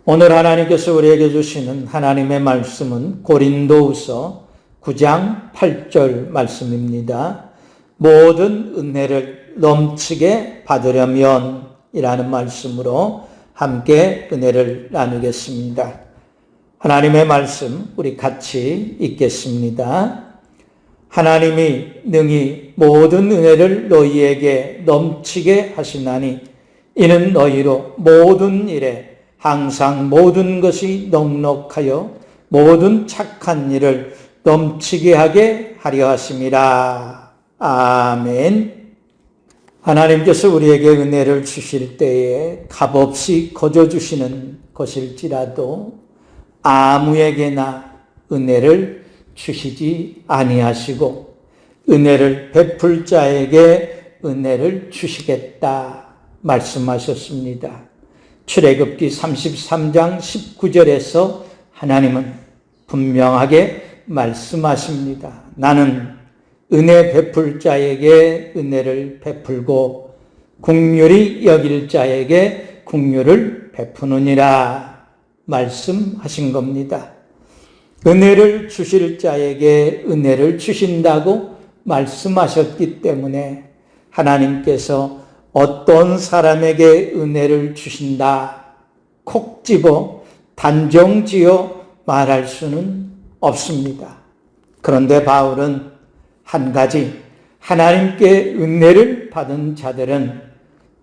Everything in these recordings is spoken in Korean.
오늘 하나님께서 우리에게 주시는 하나님의 말씀은 고린도후서 9장 8절 말씀입니다. 모든 은혜를 넘치게 받으려면 이라는 말씀으로 함께 은혜를 나누겠습니다. 하나님의 말씀 우리 같이 읽겠습니다. 하나님이 능히 모든 은혜를 너희에게 넘치게 하시나니 이는 너희로 모든 일에 항상 모든 것이 넉넉하여 모든 착한 일을 넘치게 하게 하려 하심이라. 아멘. 하나님께서 우리에게 은혜를 주실 때에 값없이 거저 주시는 것일지라도 아무에게나 은혜를 주시지 아니하시고 은혜를 베풀 자에게 은혜를 주시겠다 말씀하셨습니다. 출애굽기 33장 19절에서 하나님은 분명하게 말씀하십니다. 나는 은혜 베풀 자에게 은혜를 베풀고 긍휼히 여길 자에게 긍휼을 베푸느니라 말씀하신 겁니다. 은혜를 주실 자에게 은혜를 주신다고 말씀하셨기 때문에 하나님께서 어떤 사람에게 은혜를 주신다 콕 집어 단정지어 말할 수는 없습니다. 그런데 바울은 한 가지, 하나님께 은혜를 받은 자들은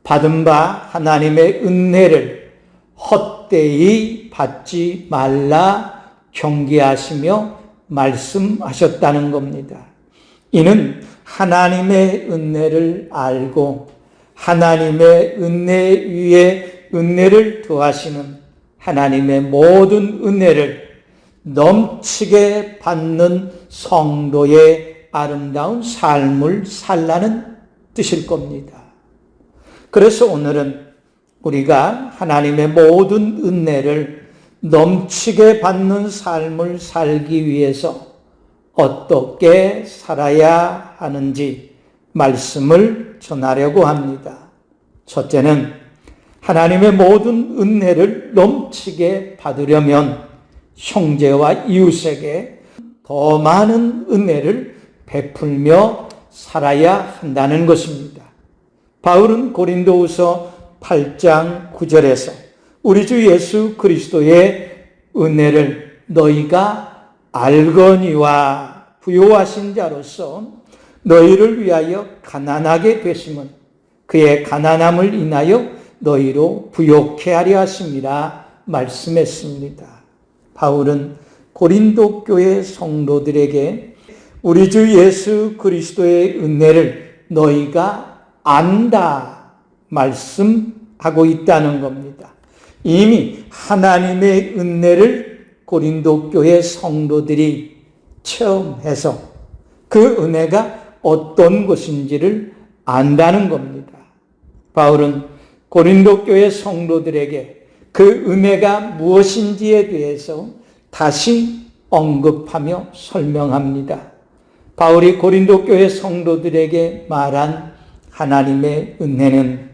받은 바 하나님의 은혜를 헛되이 받지 말라 경계하시며 말씀하셨다는 겁니다. 이는 하나님의 은혜를 알고 하나님의 은혜 위에 은혜를 더하시는 하나님의 모든 은혜를 넘치게 받는 성도의 아름다운 삶을 살라는 뜻일 겁니다. 그래서 오늘은 우리가 하나님의 모든 은혜를 넘치게 받는 삶을 살기 위해서 어떻게 살아야 하는지 말씀을 전하려고 합니다. 첫째는 하나님의 모든 은혜를 넘치게 받으려면 형제와 이웃에게 더 많은 은혜를 베풀며 살아야 한다는 것입니다. 바울은 고린도후서 8장 9절에서 우리 주 예수 그리스도의 은혜를 너희가 알거니와 부요하신 자로서 너희를 위하여 가난하게 되심은 그의 가난함을 인하여 너희로 부욕해 하려 하심이라 말씀했습니다. 바울은 고린도 교회 성도들에게 우리 주 예수 그리스도의 은혜를 너희가 안다 말씀하고 있다는 겁니다. 이미 하나님의 은혜를 고린도 교회 성도들이 체험해서 그 은혜가 어떤 것인지를 안다는 겁니다. 바울은 고린도 교회 성도들에게 그 은혜가 무엇인지에 대해서 다시 언급하며 설명합니다. 바울이 고린도 교회 성도들에게 말한 하나님의 은혜는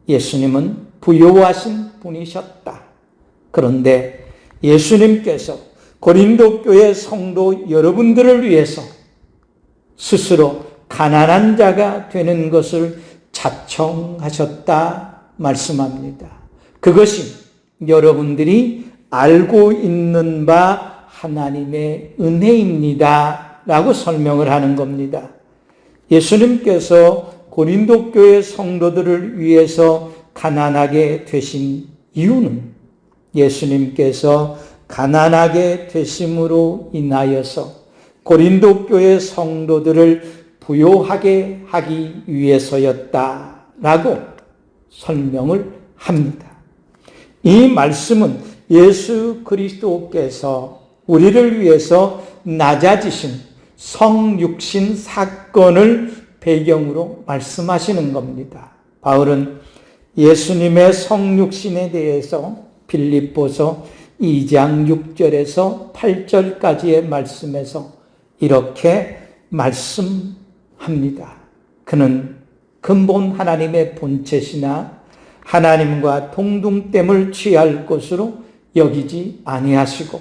예수님은 부요하신 분이셨다. 그런데 예수님께서 고린도 교회 성도 여러분들을 위해서 스스로 가난한 자가 되는 것을 자청하셨다 말씀합니다. 그것이 여러분들이 알고 있는 바 하나님의 은혜입니다 라고 설명을 하는 겁니다. 예수님께서 고린도 교회 성도들을 위해서 가난하게 되신 이유는 예수님께서 가난하게 되심으로 인하여서 고린도 교회 성도들을 부요하게 하기 위해서였다라고 설명을 합니다. 이 말씀은 예수 그리스도께서 우리를 위해서 낮아지신 성육신 사건을 배경으로 말씀하시는 겁니다. 바울은 예수님의 성육신에 대해서 빌립보서 2장 6절에서 8절까지의 말씀에서 이렇게 말씀합니다. 그는 근본 하나님의 본체시나 하나님과 동등됨을 취할 것으로 여기지 아니하시고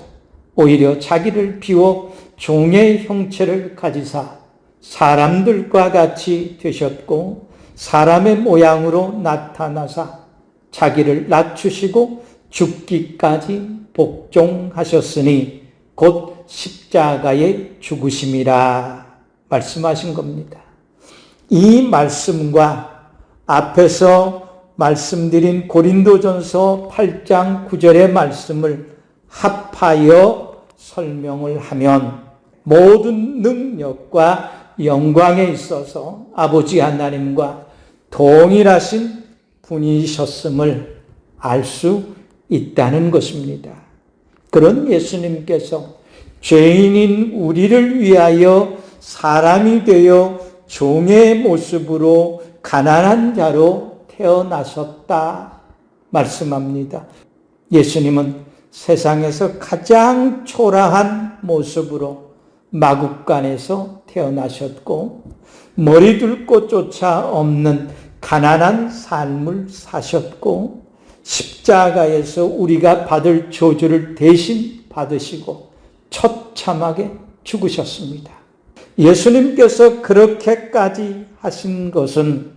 오히려 자기를 비워 종의 형체를 가지사 사람들과 같이 되셨고 사람의 모양으로 나타나사 자기를 낮추시고 죽기까지 복종하셨으니 곧 십자가에 죽으심이라 말씀하신 겁니다. 이 말씀과 앞에서 말씀드린 고린도전서 8장 9절의 말씀을 합하여 설명을 하면 모든 능력과 영광에 있어서 아버지 하나님과 동일하신 분이셨음을 알 수 있다는 것입니다. 그런 예수님께서 죄인인 우리를 위하여 사람이 되어 종의 모습으로 가난한 자로 태어나셨다 말씀합니다. 예수님은 세상에서 가장 초라한 모습으로 마국간에서 태어나셨고 머리둘 곳조차 없는 가난한 삶을 사셨고 십자가에서 우리가 받을 저주를 대신 받으시고 처참하게 죽으셨습니다. 예수님께서 그렇게까지 하신 것은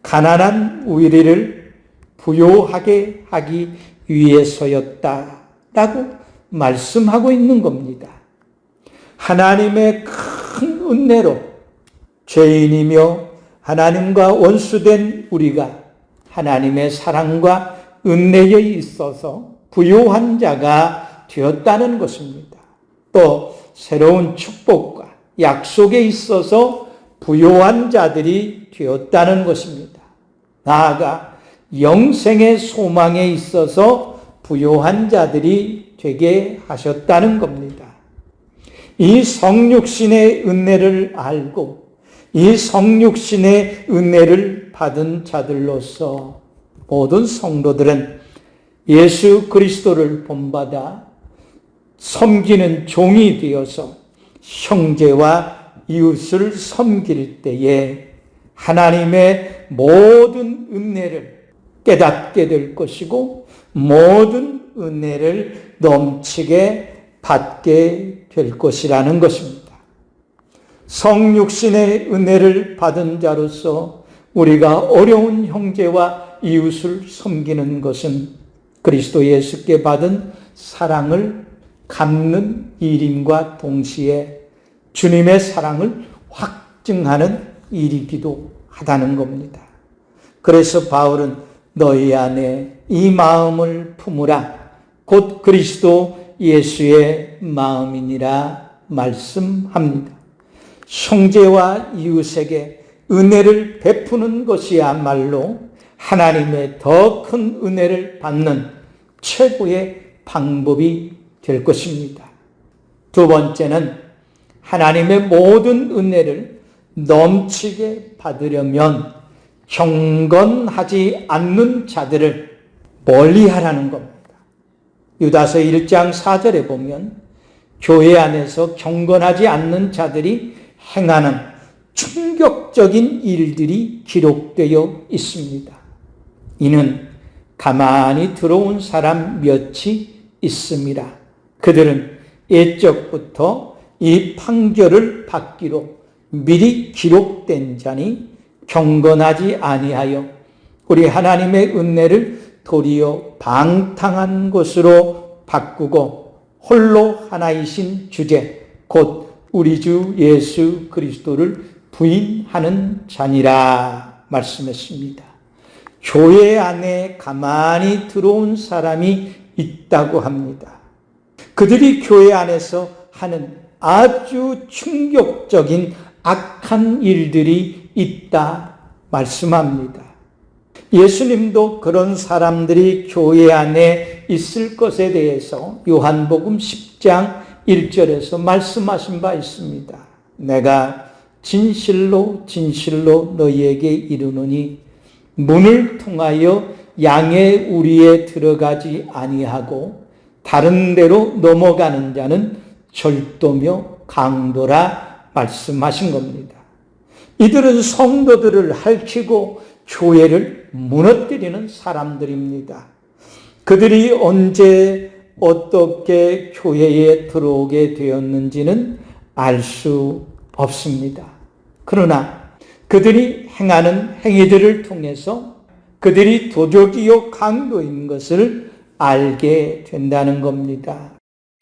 가난한 우리를 부요하게 하기 위해서였다라고 말씀하고 있는 겁니다. 하나님의 큰 은혜로 죄인이며 하나님과 원수된 우리가 하나님의 사랑과 은혜에 있어서 부요한 자가 되었다는 것입니다. 또 새로운 축복과 약속에 있어서 부요한 자들이 되었다는 것입니다. 나아가 영생의 소망에 있어서 부요한 자들이 되게 하셨다는 겁니다. 이 성육신의 은혜를 알고 이 성육신의 은혜를 받은 자들로서 모든 성도들은 예수 그리스도를 본받아 섬기는 종이 되어서 형제와 이웃을 섬길 때에 하나님의 모든 은혜를 깨닫게 될 것이고 모든 은혜를 넘치게 받게 될 것이라는 것입니다. 성육신의 은혜를 받은 자로서 우리가 어려운 형제와 이웃을 섬기는 것은 그리스도 예수께 받은 사랑을 갚는 일임과 동시에 주님의 사랑을 확증하는 일이기도 하다는 겁니다. 그래서 바울은 너희 안에 이 마음을 품으라 곧 그리스도 예수의 마음이니라 말씀합니다. 형제와 이웃에게 은혜를 베푸는 것이야말로 하나님의 더 큰 은혜를 받는 최고의 방법이 될 것입니다. 두 번째는 하나님의 모든 은혜를 넘치게 받으려면 경건하지 않는 자들을 멀리하라는 겁니다. 유다서 1장 4절에 보면 교회 안에서 경건하지 않는 자들이 행하는 충격적인 일들이 기록되어 있습니다. 이는 가만히 들어온 사람 몇이 있습니다. 그들은 옛적부터 이 판결을 받기로 미리 기록된 자니 경건하지 아니하여 우리 하나님의 은혜를 도리어 방탕한 것으로 바꾸고 홀로 하나이신 주제 곧 우리 주 예수 그리스도를 부인하는 자니라 말씀했습니다. 교회 안에 가만히 들어온 사람이 있다고 합니다. 그들이 교회 안에서 하는 아주 충격적인 악한 일들이 있다 말씀합니다. 예수님도 그런 사람들이 교회 안에 있을 것에 대해서 요한복음 10장 1절에서 말씀하신 바 있습니다. 내가 진실로 진실로 너희에게 이르노니 문을 통하여 양의 우리에 들어가지 아니하고 다른 데로 넘어가는 자는 절도며 강도라 말씀하신 겁니다. 이들은 성도들을 핥히고 교회를 무너뜨리는 사람들입니다. 그들이 언제 어떻게 교회에 들어오게 되었는지는 알 수 없습니다. 그러나 그들이 행하는 행위들을 통해서 그들이 도적이요 강도인 것을 알게 된다는 겁니다.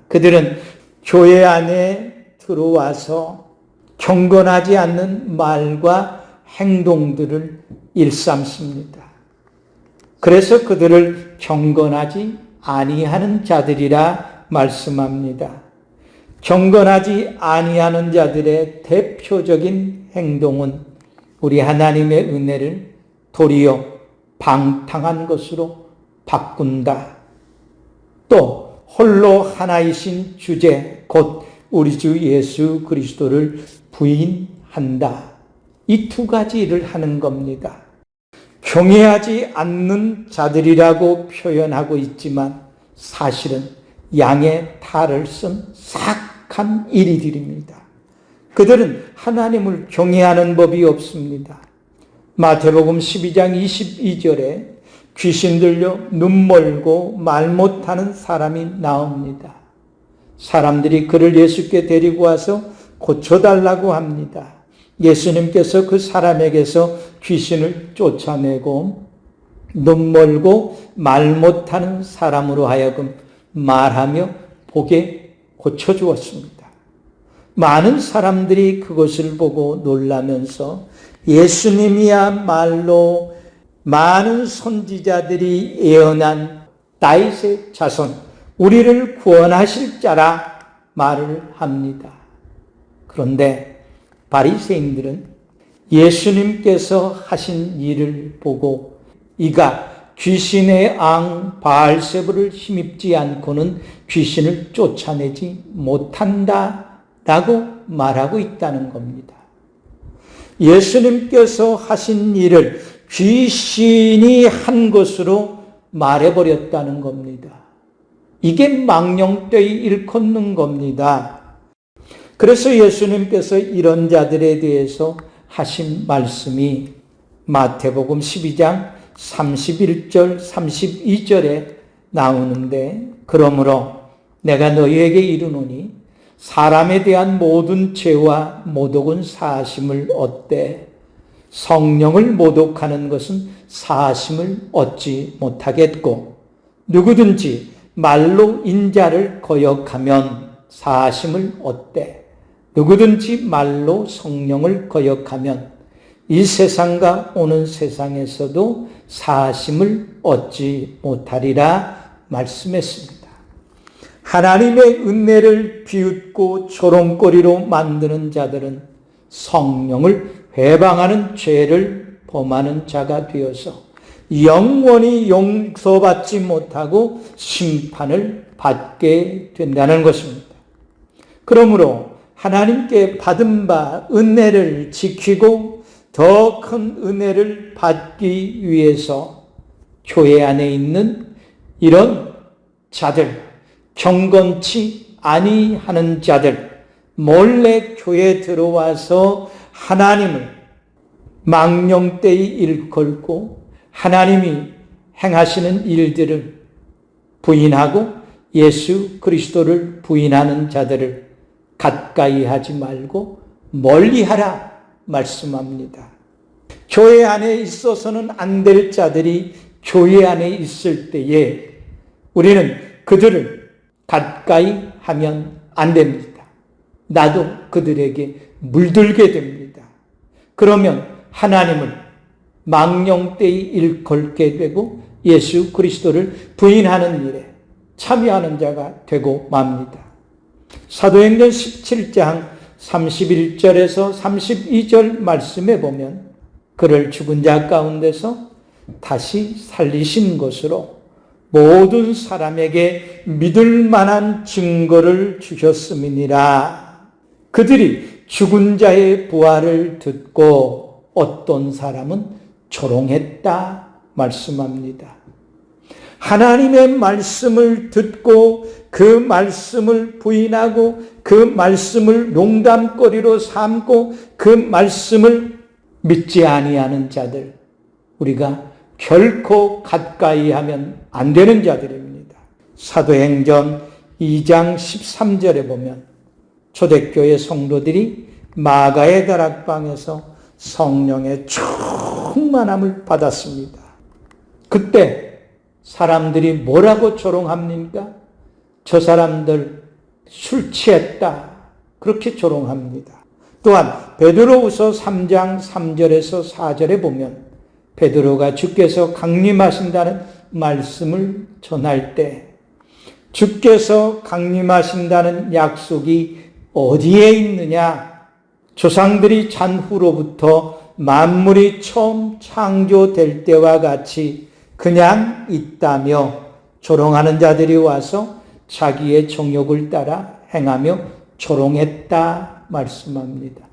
그들은 교회 안에 들어와서 경건하지 않는 말과 행동들을 일삼습니다. 그래서 그들을 경건하지 아니하는 자들이라 말씀합니다. 경건하지 아니하는 자들의 대표적인 행동은 우리 하나님의 은혜를 도리어 방탕한 것으로 바꾼다. 또 홀로 하나이신 주제 곧 우리 주 예수 그리스도를 부인한다. 이 두 가지 일을 하는 겁니다. 경외하지 않는 자들이라고 표현하고 있지만 사실은 양의 탈을 쓴 사악한 이리들입니다. 그들은 하나님을 경외하는 법이 없습니다. 마태복음 12장 22절에 귀신 들려 눈 멀고 말 못하는 사람이 나옵니다. 사람들이 그를 예수께 데리고 와서 고쳐달라고 합니다. 예수님께서 그 사람에게서 귀신을 쫓아내고 눈 멀고 말 못하는 사람으로 하여금 말하며 보게 고쳐주었습니다. 많은 사람들이 그것을 보고 놀라면서 예수님이야말로 많은 선지자들이 예언한 다윗의 자손, 우리를 구원하실 자라 말을 합니다. 그런데 바리새인들은 예수님께서 하신 일을 보고 이가 귀신의 앙 바알세부를 힘입지 않고는 귀신을 쫓아내지 못한다라고 말하고 있다는 겁니다. 예수님께서 하신 일을 귀신이 한 것으로 말해버렸다는 겁니다. 이게 망령되이 일컫는 겁니다. 그래서 예수님께서 이런 자들에 대해서 하신 말씀이 마태복음 12장 31절 32절에 나오는데, 그러므로 내가 너희에게 이르노니 사람에 대한 모든 죄와 모독은 사하심을 얻되 성령을 모독하는 것은 사하심을 얻지 못하겠고, 누구든지 말로 인자를 거역하면 사하심을 얻되 누구든지 말로 성령을 거역하면 이 세상과 오는 세상에서도 사하심을 얻지 못하리라 말씀했습니다. 하나님의 은혜를 비웃고 조롱거리로 만드는 자들은 성령을 회방하는 죄를 범하는 자가 되어서 영원히 용서받지 못하고 심판을 받게 된다는 것입니다. 그러므로 하나님께 받은 바 은혜를 지키고 더 큰 은혜를 받기 위해서 교회 안에 있는 이런 자들, 경건치 아니하는 자들, 몰래 교회에 들어와서 하나님을 망령되이 일컬고 하나님이 행하시는 일들을 부인하고 예수 그리스도를 부인하는 자들을 가까이 하지 말고 멀리하라 말씀합니다. 교회 안에 있어서는 안 될 자들이 교회 안에 있을 때에 우리는 그들을 가까이 하면 안 됩니다. 나도 그들에게 물들게 됩니다. 그러면 하나님을 망령되이 일컬게 되고 예수 그리스도를 부인하는 일에 참여하는 자가 되고 맙니다. 사도행전 17장 31절에서 32절 말씀에 보면 그를 죽은 자 가운데서 다시 살리신 것으로 모든 사람에게 믿을 만한 증거를 주셨음이니라. 그들이 죽은 자의 부활을 듣고 어떤 사람은 조롱했다 말씀합니다. 하나님의 말씀을 듣고 그 말씀을 부인하고 그 말씀을 농담거리로 삼고 그 말씀을 믿지 아니하는 자들, 우리가 결코 가까이 하면 안 되는 자들입니다. 사도행전 2장 13절에 보면 초대교회 성도들이 마가의 다락방에서 성령의 충만함을 받았습니다. 그때 사람들이 뭐라고 조롱합니까? 저 사람들 술 취했다. 그렇게 조롱합니다. 또한 베드로후서 3장 3절에서 4절에 보면 베드로가 주께서 강림하신다는 말씀을 전할 때 주께서 강림하신다는 약속이 어디에 있느냐? 조상들이 잔 후로부터 만물이 처음 창조될 때와 같이 그냥 있다며 조롱하는 자들이 와서 자기의 정욕을 따라 행하며 조롱했다 말씀합니다.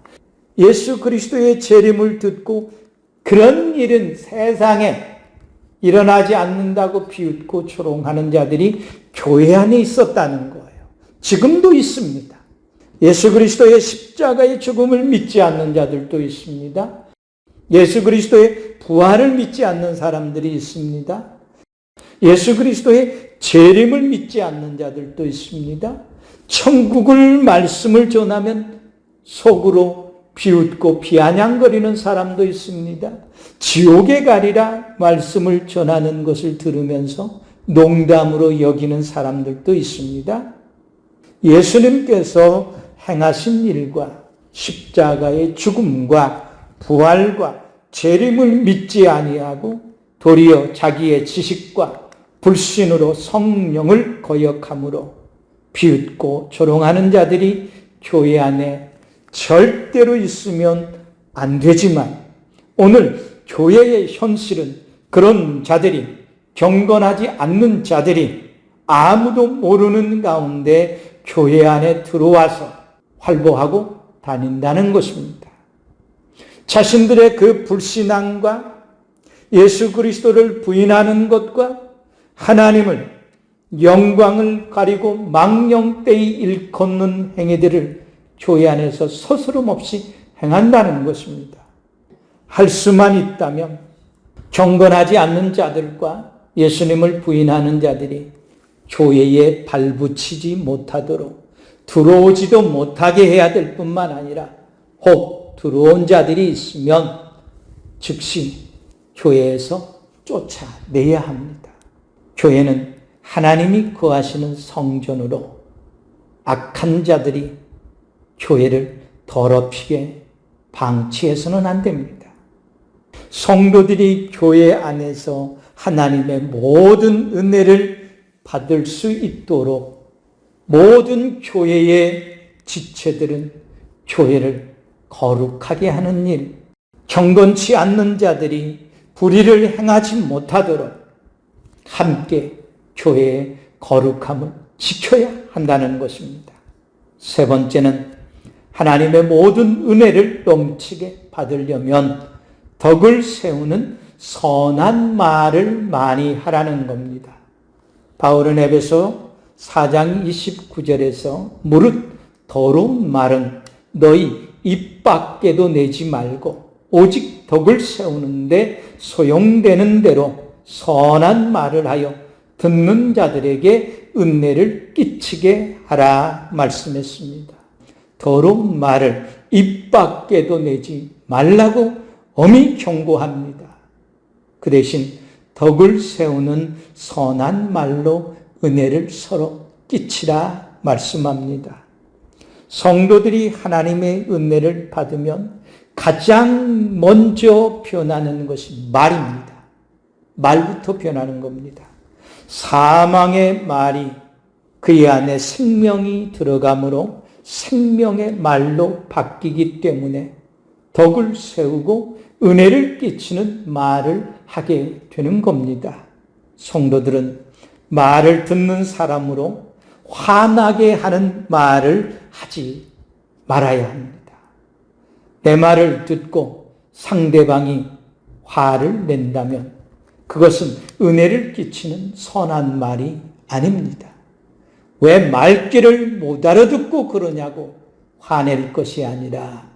예수 그리스도의 재림을 듣고 그런 일은 세상에 일어나지 않는다고 비웃고 조롱하는 자들이 교회 안에 있었다는 거예요. 지금도 있습니다. 예수 그리스도의 십자가의 죽음을 믿지 않는 자들도 있습니다. 예수 그리스도의 부활을 믿지 않는 사람들이 있습니다. 예수 그리스도의 재림을 믿지 않는 자들도 있습니다. 천국을 말씀을 전하면 속으로 비웃고 비아냥거리는 사람도 있습니다. 지옥에 가리라 말씀을 전하는 것을 들으면서 농담으로 여기는 사람들도 있습니다. 예수님께서 행하신 일과 십자가의 죽음과 부활과 재림을 믿지 아니하고 도리어 자기의 지식과 불신으로 성령을 거역함으로 비웃고 조롱하는 자들이 교회 안에 절대로 있으면 안 되지만 오늘 교회의 현실은 그런 자들이, 경건하지 않는 자들이 아무도 모르는 가운데 교회 안에 들어와서 활보하고 다닌다는 것입니다. 자신들의 그 불신앙과 예수 그리스도를 부인하는 것과 하나님을, 영광을 가리고 망령되이 일컫는 행위들을 교회 안에서 서스럼 없이 행한다는 것입니다. 할 수만 있다면 경건하지 않는 자들과 예수님을 부인하는 자들이 교회에 발붙이지 못하도록 들어오지도 못하게 해야 될 뿐만 아니라 혹 들어온 자들이 있으면 즉시 교회에서 쫓아내야 합니다. 교회는 하나님이 거하시는 성전으로 악한 자들이 교회를 더럽히게 방치해서는 안 됩니다. 성도들이 교회 안에서 하나님의 모든 은혜를 받을 수 있도록 모든 교회의 지체들은 교회를 거룩하게 하는 일, 경건치 않는 자들이 불의를 행하지 못하도록 함께 교회의 거룩함을 지켜야 한다는 것입니다. 세 번째는 하나님의 모든 은혜를 넘치게 받으려면 덕을 세우는 선한 말을 많이 하라는 겁니다. 바울은 에베소 4장 29절에서 무릇 더러운 말은 너희 입 밖에도 내지 말고 오직 덕을 세우는데 소용되는 대로 선한 말을 하여 듣는 자들에게 은혜를 끼치게 하라 말씀했습니다. 더러운 말을 입 밖에도 내지 말라고 엄히 경고합니다. 그 대신 덕을 세우는 선한 말로 은혜를 서로 끼치라 말씀합니다. 성도들이 하나님의 은혜를 받으면 가장 먼저 변하는 것이 말입니다. 말부터 변하는 겁니다. 사망의 말이 그의 안에 생명이 들어가므로 생명의 말로 바뀌기 때문에 덕을 세우고 은혜를 끼치는 말을 하게 되는 겁니다. 성도들은 말을 듣는 사람으로 화나게 하는 말을 하지 말아야 합니다. 내 말을 듣고 상대방이 화를 낸다면 그것은 은혜를 끼치는 선한 말이 아닙니다. 왜 말귀를 못 알아듣고 그러냐고 화낼 것이 아니라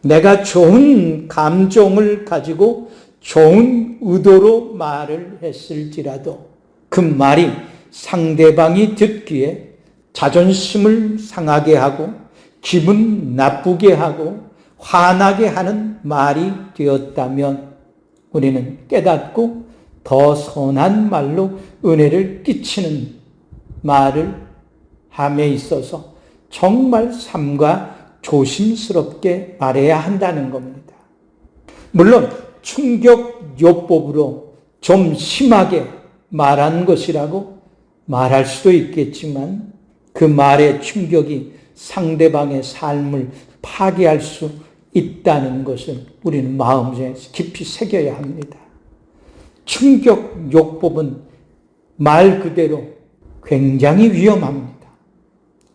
내가 좋은 감정을 가지고 좋은 의도로 말을 했을지라도 그 말이 상대방이 듣기에 자존심을 상하게 하고 기분 나쁘게 하고 화나게 하는 말이 되었다면 우리는 깨닫고 더 선한 말로 은혜를 끼치는 말을 함에 있어서 정말 삼가 조심스럽게 말해야 한다는 겁니다. 물론 충격요법으로 좀 심하게 말한 것이라고 말할 수도 있겠지만 그 말의 충격이 상대방의 삶을 파괴할 수 있다는 것을 우리는 마음에 깊이 새겨야 합니다. 충격요법은 말 그대로 굉장히 위험합니다.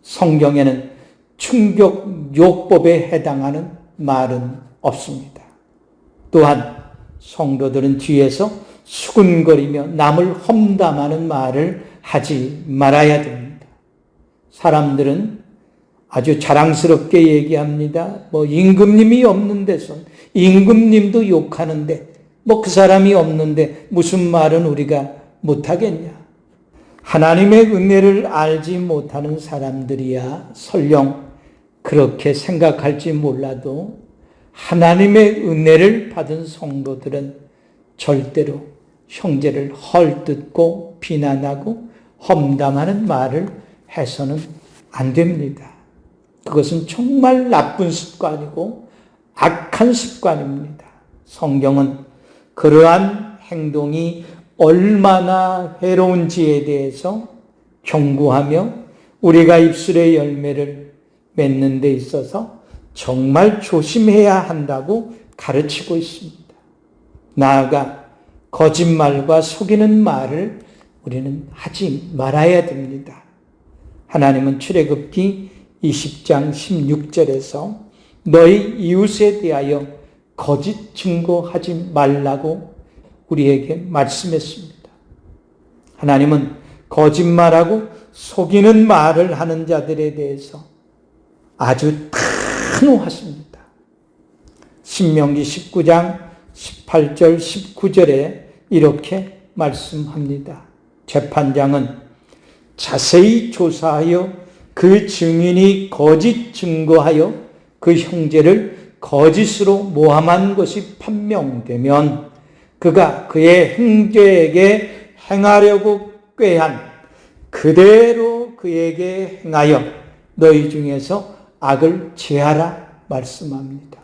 성경에는 충격요법에 해당하는 말은 없습니다. 또한 성도들은 뒤에서 수군거리며 남을 험담하는 말을 하지 말아야 됩니다. 사람들은 아주 자랑스럽게 얘기합니다. 임금님이 없는 데서 임금님도 욕하는데 그 사람이 없는데 무슨 말은 우리가 못하겠냐. 하나님의 은혜를 알지 못하는 사람들이야 설령 그렇게 생각할지 몰라도 하나님의 은혜를 받은 성도들은 절대로 형제를 헐뜯고 비난하고 험담하는 말을 해서는 안 됩니다. 그것은 정말 나쁜 습관이고 악한 습관입니다. 성경은 그러한 행동이 얼마나 해로운지에 대해서 경고하며 우리가 입술의 열매를 맺는 데 있어서 정말 조심해야 한다고 가르치고 있습니다. 나아가 거짓말과 속이는 말을 우리는 하지 말아야 됩니다. 하나님은 출애굽기 20장 16절에서 너희 이웃에 대하여 거짓 증거하지 말라고 우리에게 말씀했습니다. 하나님은 거짓말하고 속이는 말을 하는 자들에 대해서 아주 단호하십니다. 신명기 19장 18절 19절에 이렇게 말씀합니다. 재판장은 자세히 조사하여 그 증인이 거짓 증거하여 그 형제를 거짓으로 모함한 것이 판명되면 그가 그의 형제에게 행하려고 꾀한 그대로 그에게 행하여 너희 중에서 악을 제하라 말씀합니다.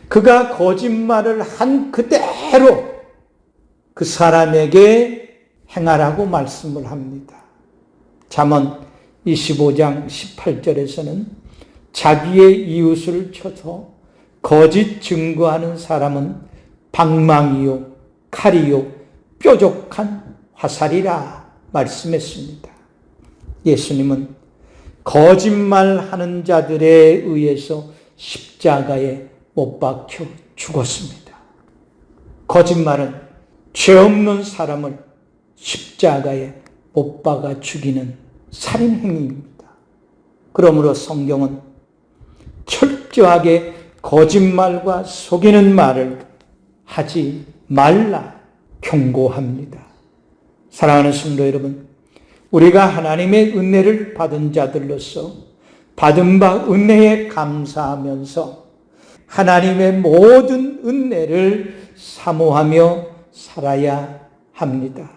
그가 거짓말을 한 그대로 그 사람에게 행하라고 말씀을 합니다. 잠언 25장 18절에서는 자기의 이웃을 쳐서 거짓 증거하는 사람은 방망이요 칼이요 뾰족한 화살이라 말씀했습니다. 예수님은 거짓말하는 자들에 의해서 십자가에 못 박혀 죽었습니다. 거짓말은 죄 없는 사람을 십자가에 못 박아 죽이는 살인 행위입니다. 그러므로 성경은 철저하게 거짓말과 속이는 말을 하지 말라 경고합니다. 사랑하는 성도 여러분, 우리가 하나님의 은혜를 받은 자들로서 받은 바 은혜에 감사하면서 하나님의 모든 은혜를 사모하며 살아야 합니다.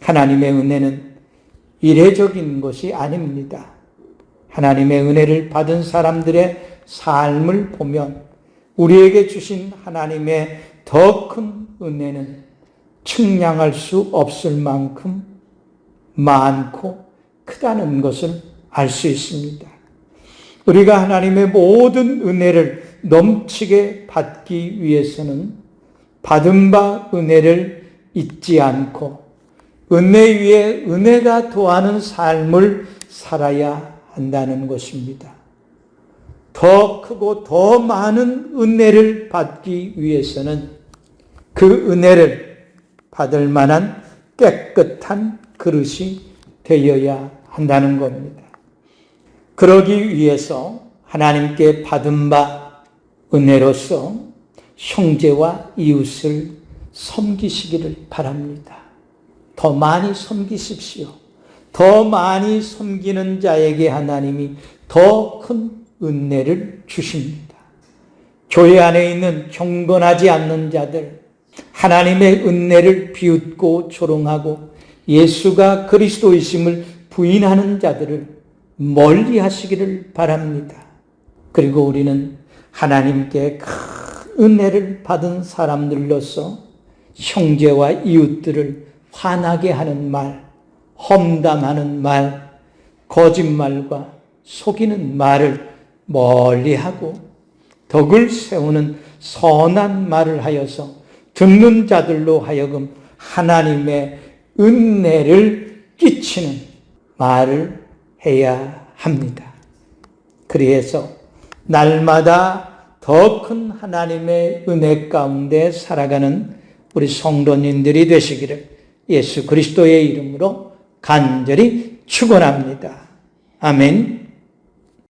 하나님의 은혜는 이례적인 것이 아닙니다. 하나님의 은혜를 받은 사람들의 삶을 보면 우리에게 주신 하나님의 더 큰 은혜는 측량할 수 없을 만큼 많고 크다는 것을 알 수 있습니다. 우리가 하나님의 모든 은혜를 넘치게 받기 위해서는 받은 바 은혜를 잊지 않고 은혜 위에 은혜가 더하는 삶을 살아야 한다는 것입니다. 더 크고 더 많은 은혜를 받기 위해서는 그 은혜를 받을 만한 깨끗한 그릇이 되어야 한다는 겁니다. 그러기 위해서 하나님께 받은 바 은혜로서 형제와 이웃을 섬기시기를 바랍니다. 더 많이 섬기십시오. 더 많이 섬기는 자에게 하나님이 더 큰 은혜를 주십니다. 교회 안에 있는 경건하지 않는 자들, 하나님의 은혜를 비웃고 조롱하고 예수가 그리스도이심을 부인하는 자들을 멀리 하시기를 바랍니다. 그리고 우리는 하나님께 큰 은혜를 받은 사람들로서 형제와 이웃들을 화나게 하는 말, 험담하는 말, 거짓말과 속이는 말을 멀리하고 덕을 세우는 선한 말을 하여서 듣는 자들로 하여금 하나님의 은혜를 끼치는 말을 해야 합니다. 그래서 날마다 더 큰 하나님의 은혜 가운데 살아가는 우리 성도님들이 되시기를 예수 그리스도의 이름으로 간절히 축원합니다. 아멘.